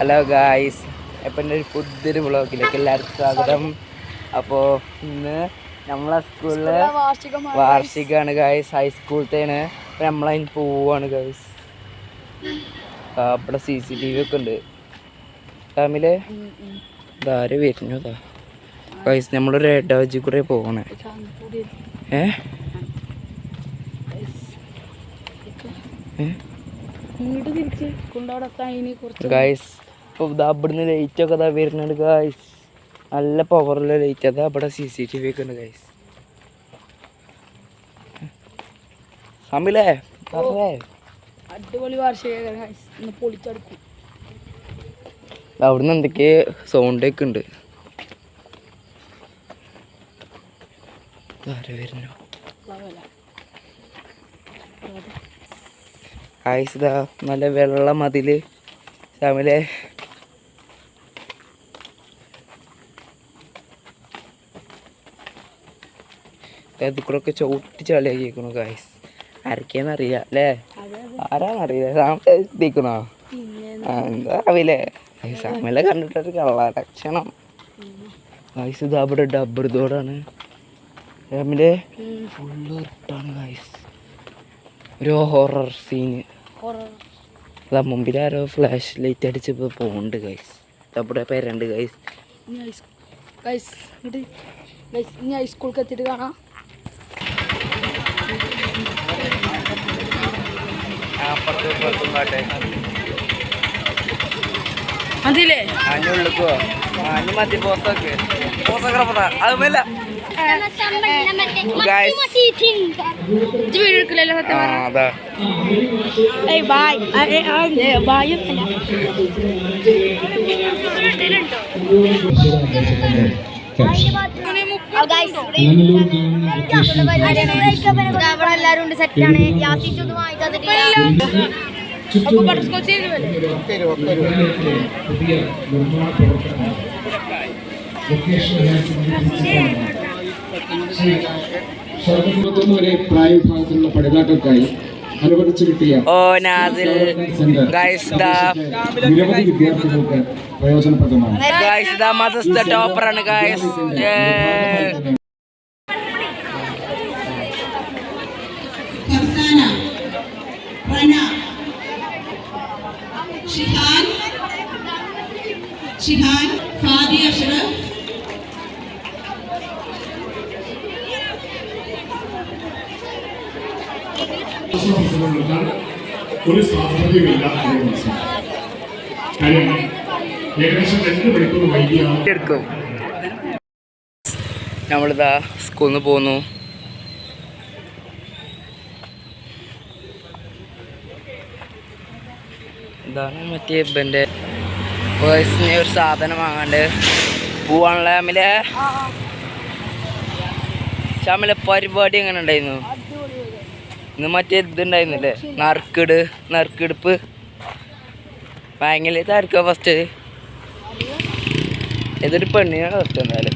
Hello guys, അപ്പം എൻ്റെ ഒരു പുതിയൊരു വ്ളോഗിലേക്ക് എല്ലാവർക്കും സ്വാഗതം. അപ്പോൾ ഇന്ന് നമ്മളെ സ്കൂളിലെ വാർഷികമാണ് ഗായ്സ്, ഹൈസ്കൂളത്തേന്. അപ്പം നമ്മളതിന് പോവാണ് ഗായ്സ്. ഇവിടെ CCTV ഒക്കെ ഉണ്ട്. ഫാമിലെ ഇതാര് വരുന്നതാ ഗായ്സ്, നമ്മളൊരു ഇടവജി കൂടെ പോകണേ. ഗായ്സ് ഇപ്പോൾ ഇതാ ഇവിടുന്ന് ലൈറ്റൊക്കെ ഇതാ വരുന്നുണ്ട് ഗായ്സ്. നല്ല പവറുള്ള ലൈറ്റ്. അതാ ഇവിടെ CCTV ഒക്കെ ഉണ്ട് ഗായ്സ്. അമ്മിലേ അടിപൊളി വാർഷികം പൊളിച്ചടുക്കും. അവിടുന്ന് എന്തൊക്കെ സൗണ്ട് ഒക്കെ ഉണ്ട്. വരുന്നു ഗായ്സ്. ഇതാ നല്ല വെള്ള മതില്. രാവിലെ ഇതിക്കൂടൊക്കെ ചവിട്ടി ചളിയാക്കിക്കണു ഗായ്സ്. ആരൊക്കെയാന്നറിയില്ല അല്ലേ, ആരാന്നറിയില്ല. സാമിക്കണോ എന്താ രാവിലെ സാമിലെ കണ്ടിട്ടൊരു കള്ളക്ഷണം ഗായ്സ്. ഇത് അവിടെ ഡബ്ബർ തോടാണ്. രാവിലെ ഫുള്ള് ഇട്ടാണ് ഗായ്സ്. ഒരു ഹൊറർ സീന്. അതാ മുമ്പിൽ ആരോ ഫ്ലാഷ് ലൈറ്റ് അടിച്ചപ്പോൾ പോകുന്നുണ്ട് ഗൈസ്. അവിടെ പേരുണ്ട് ഗൈസ്. ഇനി ഹൈസ്കൂൾക്ക് എത്തിയിട്ട് കാണാം. അതില്ലേ അതിനുള്ളിക്കോ അതിന് മതി പോസ്റ്റൊക്കെ അതുമല്ല അതാ എല്ലാരും ഉണ്ട്. സെറ്റാണ്. യാസിച്ചൊന്നും വരെ പ്രായവിഭാഗത്തിലുള്ള പഠിതാക്കൾക്കായി അനുവദിച്ചു കിട്ടിയ നിരവധി വിദ്യാർത്ഥികൾക്ക് പ്രയോജനപ്രദമാണ്. ടോപ്പറാണ് ഗായ്സ്. ഷിഹാൻ ഫാദി അഷ്റഫ്, ഒരു സാധ്യതയുമില്ല എന്ന് മനസ്സിലാക്കും. കാര്യം ഏകദേശം 2 മണിക്കൂർ വൈകിയാണ് നമ്മളിതാ സ്കൂളിൽ നിന്ന് പോന്നു. ഇതാണ് മറ്റേ ഇബൻ്റെ പേഴ്സിന് ഒരു സാധനം വാങ്ങാണ്ട് പോവാണല്ലേ. അമിലെ പരിപാടി എങ്ങനെ ഉണ്ടായിരുന്നു ഇന്ന്? മറ്റേ ഇതുണ്ടായിരുന്നില്ലേ, നറുക്കെടുപ്പ്. ഭയങ്കര ആർക്കാ ഫസ്റ്റ്? ഏതൊരു പെണ്ണിനാണ് ഫസ്റ്റ്. എന്തായാലും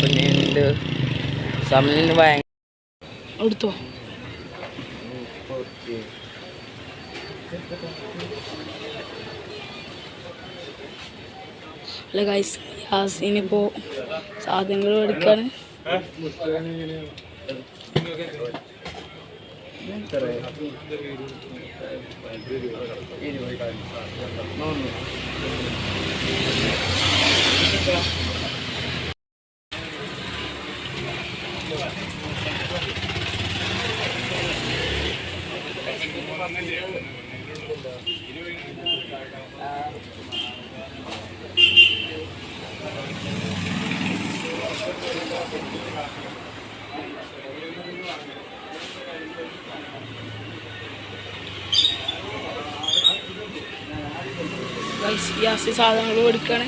പെണ്ണിൻ്റെ സമലിന് ഭയങ്കര എടുത്തോ. അല്ല ഗൈസ്, യാസിനിപ്പോ സാധനങ്ങൾ മേടിക്കാണ്. യാസി സാധനങ്ങൾ മേടിക്കാണ്.